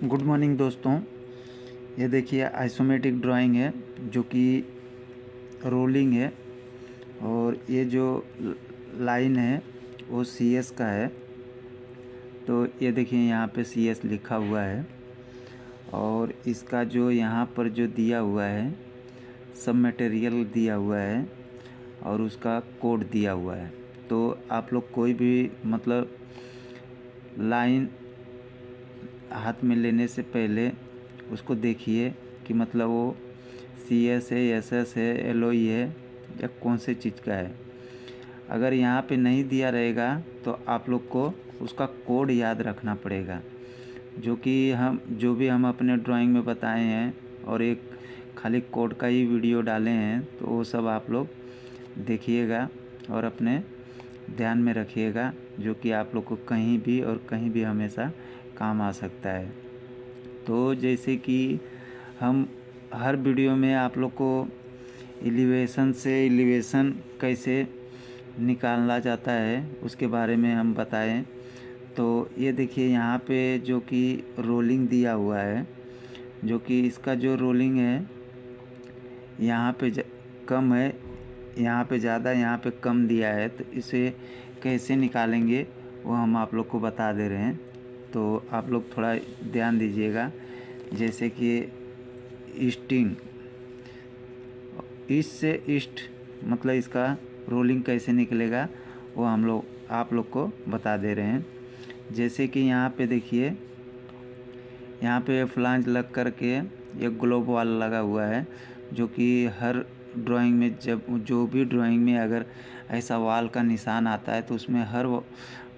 Good morning दोस्तों। ये देखिए आइसोमेट्रिक ड्राइंग है जो कि रोलिंग है, और ये जो लाइन है वो सी एस का है। तो ये देखिए यहाँ पे सी एस लिखा हुआ है, और इसका जो यहाँ पर जो दिया हुआ है सब मटेरियल दिया हुआ है और उसका कोड दिया हुआ है। तो आप लोग कोई भी मतलब लाइन हाथ में लेने से पहले उसको देखिए कि मतलब वो सी एस है, एस एस है, एल ओ ई है या कौन से चीज़ का है। अगर यहाँ पे नहीं दिया रहेगा तो आप लोग को उसका कोड याद रखना पड़ेगा, जो भी हम अपने ड्राइंग में बताए हैं, और एक खाली कोड का ही वीडियो डाले हैं। तो वो सब आप लोग देखिएगा और अपने ध्यान में रखिएगा, जो कि आप लोग को कहीं भी और कहीं भी हमेशा काम आ सकता है। तो जैसे कि हम हर वीडियो में आप लोग को एलिवेशन से एलिवेशन कैसे निकाला जाता है उसके बारे में हम बताएं। तो ये देखिए यहाँ पे जो कि रोलिंग दिया हुआ है, जो कि इसका जो रोलिंग है यहाँ पे कम है, यहाँ पे ज़्यादा, यहाँ पे कम दिया है। तो इसे कैसे निकालेंगे वो हम आप लोग को बता दे रहे हैं। तो आप लोग थोड़ा ध्यान दीजिएगा। जैसे कि ईस्टिंग, ईस्ट से ईस्ट मतलब इसका रोलिंग कैसे निकलेगा वो आप लोग को बता दे रहे हैं। जैसे कि यहाँ पे देखिए, यहाँ पे फ्लांज लग कर के एक ग्लोब वाल लगा हुआ है, जो कि हर ड्राइंग में जो भी ड्राइंग में अगर ऐसा वाल का निशान आता है तो उसमें हर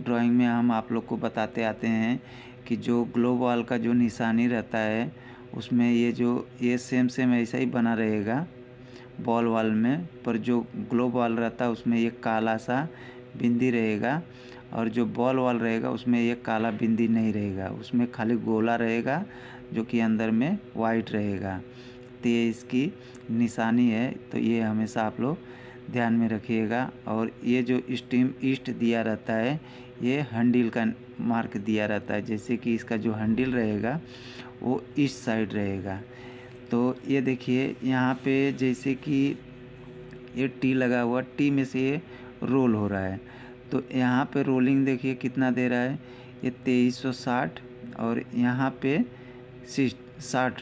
ड्राइंग में हम आप लोग को बताते आते हैं कि जो ग्लोब वाल का जो निशानी रहता है उसमें ये सेम ऐसा ही बना रहेगा बॉल वाल में, पर जो ग्लोब वाल रहता है उसमें एक काला सा बिंदी रहेगा, और जो बॉल वाल रहेगा उसमें एक काला बिंदी नहीं रहेगा, उसमें खाली गोला रहेगा जो कि अंदर में वाइट रहेगा। तो ये इसकी निशानी है। तो ये हमेशा आप लोग ध्यान में रखिएगा। और ये जो स्टीम ईस्ट दिया रहता है ये हैंडल का मार्क दिया रहता है, जैसे कि इसका जो हैंडल रहेगा वो ईस्ट साइड रहेगा। तो ये देखिए यहाँ पे जैसे कि ये टी लगा हुआ, टी में से ये रोल हो रहा है। तो यहाँ पे रोलिंग देखिए कितना दे रहा है, ये 2360, और यहाँ पे 60,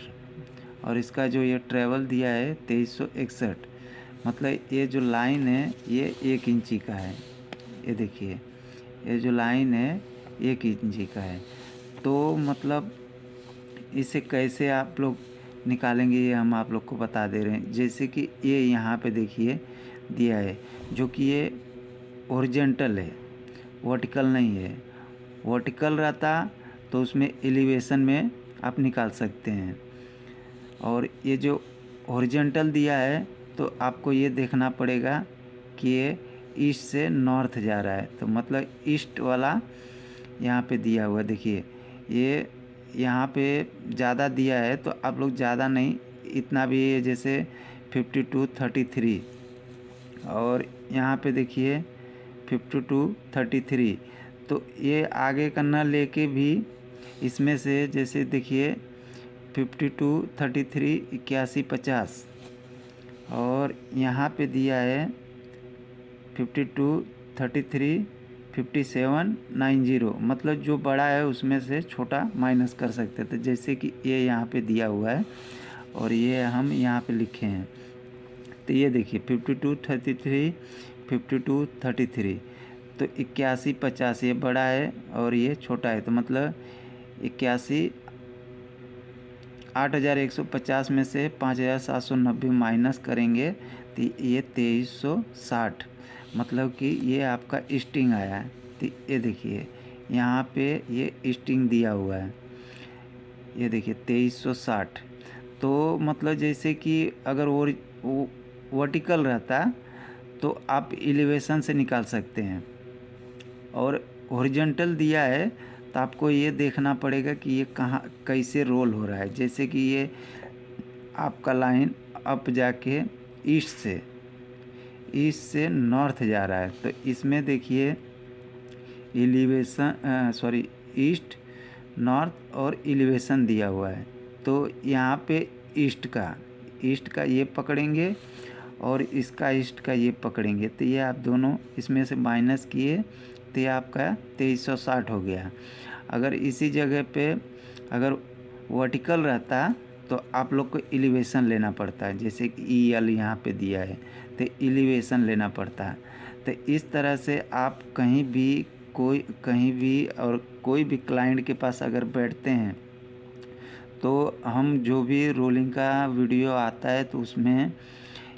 और इसका जो ये ट्रेवल दिया है 2361। मतलब ये जो लाइन है ये 1 इंची का है। ये देखिए ये जो लाइन है 1 इंची का है। तो मतलब इसे कैसे आप लोग निकालेंगे ये हम आप लोग को बता दे रहे हैं। जैसे कि ये यहाँ पे देखिए दिया है, जो कि ये हॉरिजॉन्टल है, वर्टिकल नहीं है। वर्टिकल रहता तो उसमें एलिवेशन में आप निकाल सकते हैं, और ये जो हॉरिजॉन्टल दिया है तो आपको ये देखना पड़ेगा कि ये ईस्ट से नॉर्थ जा रहा है। तो मतलब ईस्ट वाला यहाँ पे दिया हुआ देखिए, ये यहाँ पे ज़्यादा दिया है तो आप लोग ज़्यादा नहीं, इतना भी है जैसे 5233, और यहाँ पे देखिए 5233। तो ये आगे करना लेके भी इसमें से जैसे देखिए 5233 8150, और यहाँ पे दिया है 5233 5790। मतलब जो बड़ा है उसमें से छोटा माइनस कर सकते थे, जैसे कि ये यहाँ पे दिया हुआ है और ये हम यहाँ पे लिखे हैं। तो ये देखिए 5233 5233, तो 8150 ये बड़ा है और ये छोटा है। तो मतलब 81,8150 में से 5790 माइनस करेंगे तो ये 2360, मतलब कि ये आपका स्टिंग आया है। तो ये देखिए यहाँ पे ये स्टिंग दिया हुआ है, ये देखिए 2360। तो मतलब जैसे कि अगर वो वर्टिकल रहता तो आप एलिवेशन से निकाल सकते हैं, और हॉरिजॉन्टल दिया है तो आपको ये देखना पड़ेगा कि ये कहाँ कैसे रोल हो रहा है। जैसे कि ये आपका लाइन अप जाके ईस्ट से नॉर्थ जा रहा है, तो इसमें देखिए ईस्ट नॉर्थ और एलिवेशन दिया हुआ है। तो यहाँ पे ईस्ट का ये पकड़ेंगे और इसका ईस्ट का ये पकड़ेंगे, तो ये आप दोनों इसमें से माइनस किए तो ये आपका 2360 हो गया। अगर इसी जगह पे अगर वर्टिकल रहता तो आप लोग को एलिवेशन लेना पड़ता है, जैसे कि EL यहाँ पे दिया है तो एलिवेशन लेना पड़ता है। तो इस तरह से आप कहीं भी और कोई भी क्लाइंट के पास अगर बैठते हैं तो हम जो भी रोलिंग का वीडियो आता है तो उसमें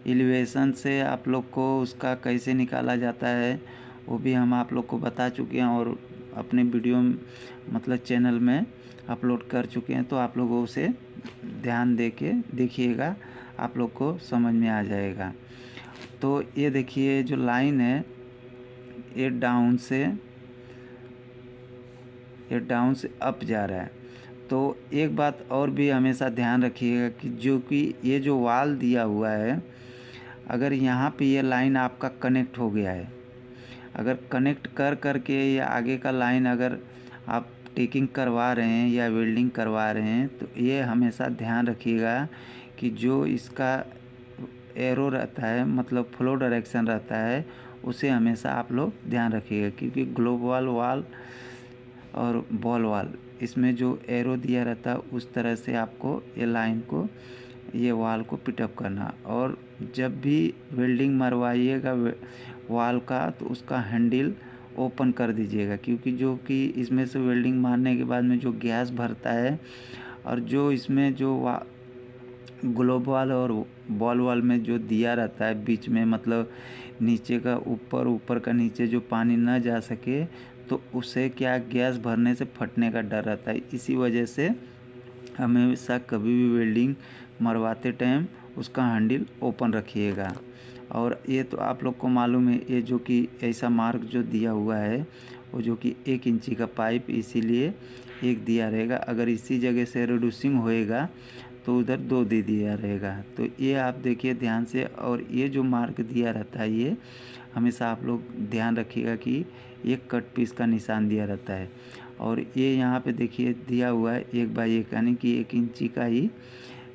एलिवेशन से आप लोग को उसका कैसे निकाला जाता है वो भी हम आप लोग को बता चुके हैं और अपने वीडियो मतलब चैनल में अपलोड कर चुके हैं। तो आप लोग उसे ध्यान दे के देखिएगा, आप लोग को समझ में आ जाएगा। तो ये देखिए जो लाइन है ये डाउन से अप जा रहा है। तो एक बात और भी हमेशा ध्यान रखिएगा कि जो कि ये जो वाल दिया हुआ है, अगर यहाँ पे ये लाइन आपका कनेक्ट हो गया है, अगर कनेक्ट कर के या आगे का लाइन अगर आप टेकिंग करवा रहे हैं या वेल्डिंग करवा रहे हैं तो ये हमेशा ध्यान रखिएगा कि जो इसका एरो रहता है मतलब फ्लो डायरेक्शन रहता है उसे हमेशा आप लोग ध्यान रखिएगा, क्योंकि ग्लोबल वाल और बॉल वाल इसमें जो एरो दिया रहता है उस तरह से आपको ये लाइन को ये वाल को पिटअप करना। और जब भी वेल्डिंग मरवाइएगा वाल का तो उसका हैंडल ओपन कर दीजिएगा, क्योंकि जो कि इसमें से वेल्डिंग मारने के बाद में जो गैस भरता है और जो इसमें जो ग्लोब वाल और बॉल वाल में जो दिया रहता है बीच में मतलब नीचे का ऊपर का नीचे जो पानी ना जा सके तो उसे क्या गैस भरने से फटने का डर रहता है। इसी वजह से हमेशा कभी भी वेल्डिंग मरवाते टाइम उसका हैंडल ओपन रखिएगा। और ये तो आप लोग को मालूम है ये जो कि ऐसा मार्क जो दिया हुआ है वो जो कि 1 इंची का पाइप इसीलिए एक दिया रहेगा, अगर इसी जगह से रिड्यूसिंग होएगा तो उधर 2 दे दिया रहेगा। तो ये आप देखिए ध्यान से, और ये जो मार्क दिया रहता है ये हमेशा आप लोग ध्यान रखिएगा कि ये कट पीस का निशान दिया रहता है। और ये यहाँ पे देखिए दिया हुआ है 1/1 यानी कि 1 इंची का ही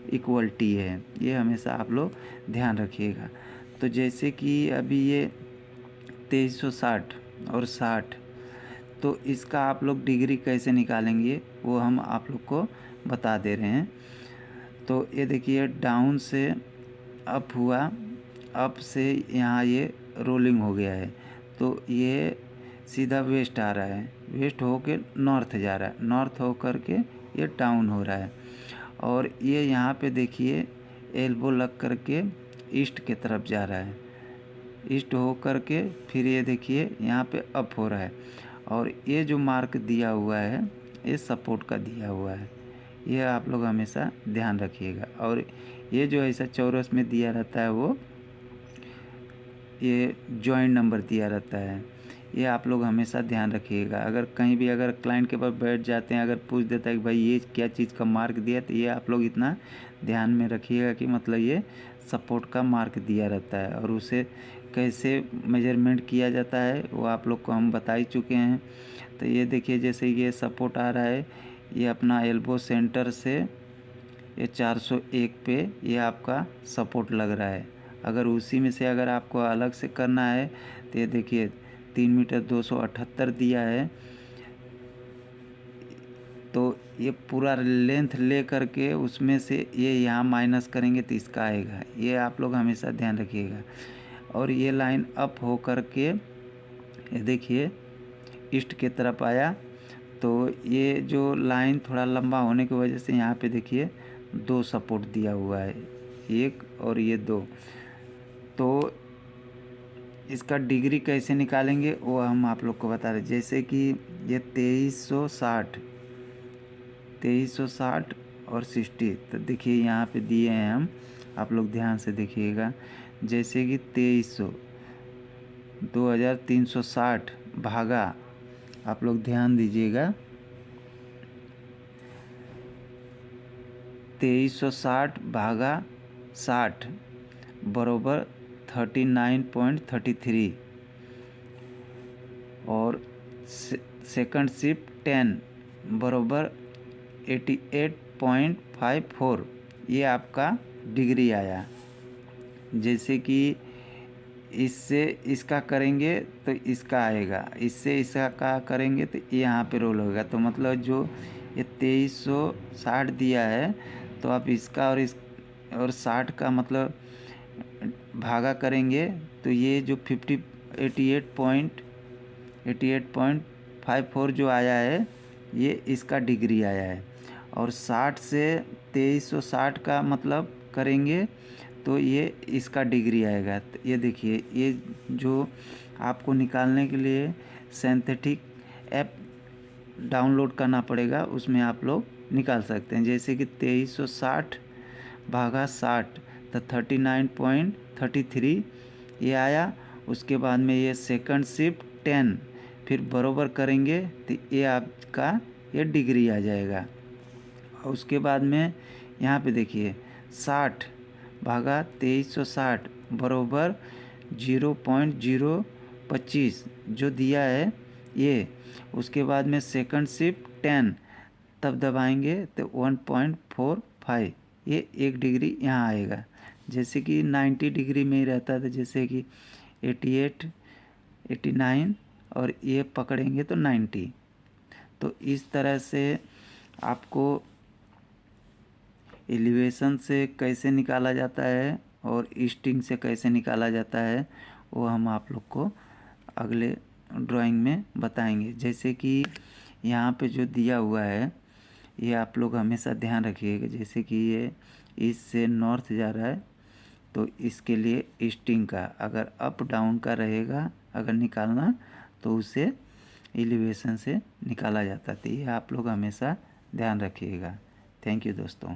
इक्वलिटी है, ये हमेशा आप लोग ध्यान रखिएगा। तो जैसे कि अभी ये 2360 और 60, तो इसका आप लोग डिग्री कैसे निकालेंगे वो हम आप लोग को बता दे रहे हैं। तो ये देखिए डाउन से अप हुआ, अप से यहाँ ये रोलिंग हो गया है तो ये सीधा वेस्ट आ रहा है, वेस्ट हो के नॉर्थ जा रहा है, नॉर्थ हो कर के ये डाउन हो रहा है। और ये यहाँ पे देखिए एल्बो लग कर के ईस्ट के तरफ जा रहा है, ईस्ट हो कर के फिर ये देखिए यहाँ पे अप हो रहा है। और ये जो मार्क दिया हुआ है ये सपोर्ट का दिया हुआ है, ये आप लोग हमेशा ध्यान रखिएगा। और ये जो ऐसा चौरस में दिया रहता है वो ये जॉइंट नंबर दिया रहता है, ये आप लोग हमेशा ध्यान रखिएगा। अगर कहीं भी अगर क्लाइंट के पास बैठ जाते हैं, अगर पूछ देता है कि भाई ये क्या चीज़ का मार्क दिया, तो ये आप लोग इतना ध्यान में रखिएगा कि मतलब ये सपोर्ट का मार्क दिया रहता है। और उसे कैसे मेजरमेंट किया जाता है वो आप लोग को हम बता ही चुके हैं। तो ये देखिए जैसे ये सपोर्ट आ रहा है, ये अपना एल्बो सेंटर से ये 401 पे ये आपका सपोर्ट लग रहा है। अगर उसी में से अगर आपको अलग से करना है तो ये देखिए 3 मीटर 278 दिया है, तो ये पूरा लेंथ ले करके उसमें से ये यहाँ माइनस करेंगे तो इसका आएगा, ये आप लोग हमेशा ध्यान रखिएगा। और ये लाइन अप हो कर के ये देखिए ईस्ट के तरफ आया, तो ये जो लाइन थोड़ा लंबा होने की वजह से यहाँ पे देखिए 2 सपोर्ट दिया हुआ है, 1 और ये 2। तो इसका डिग्री कैसे निकालेंगे वो हम आप लोग को बता रहे। जैसे कि ये 2360 और 60, तो देखिए यहाँ पे दिए हैं हम, आप लोग ध्यान से देखिएगा। जैसे कि 2360 भागा, आप लोग ध्यान दीजिएगा, 2360 भागा 60 बराबर 39.33 और सेकंड शिफ्ट 10 बराबर 88.54 ये आपका डिग्री आया। जैसे कि इससे इसका करेंगे तो इसका आएगा, इससे इसका करेंगे तो ये यहाँ पे रोल होगा। तो मतलब जो ये 2360 दिया है, तो आप इसका और 60 का मतलब भागा करेंगे तो ये जो 88.54 जो आया है ये इसका डिग्री आया है। और 60 से 2360 का मतलब करेंगे तो ये इसका डिग्री आएगा। तो ये देखिए, ये जो आपको निकालने के लिए सिंथेटिक ऐप डाउनलोड करना पड़ेगा, उसमें आप लोग निकाल सकते हैं। जैसे कि 2360 भागा 60 तो 39.33 ये आया। उसके बाद में ये सेकंड शिफ्ट 10 फिर बराबर करेंगे तो ये आपका ये डिग्री आ जाएगा। और उसके बाद में यहाँ पे देखिए 60 भागा 2360 बराबर 0.025 जो दिया है ये। उसके बाद में सेकंड शिफ्ट 10 तब दबाएंगे तो 1.45 ये 1 डिग्री यहाँ आएगा। जैसे कि 90 डिग्री में ही रहता था, जैसे कि 88, 89 और ये पकड़ेंगे तो 90। तो इस तरह से आपको एलिवेशन से कैसे निकाला जाता है और ईस्टिंग से कैसे निकाला जाता है वो हम आप लोग को अगले ड्राइंग में बताएंगे। जैसे कि यहाँ पे जो दिया हुआ है ये आप लोग हमेशा ध्यान रखिएगा। जैसे कि ये ईस्ट से नॉर्थ जा रहा है तो इसके लिए ईस्टिंग का अगर अप डाउन का रहेगा अगर निकालना तो उसे एलिवेशन से निकाला जाता है। तो ये आप लोग हमेशा ध्यान रखिएगा। थैंक यू दोस्तों।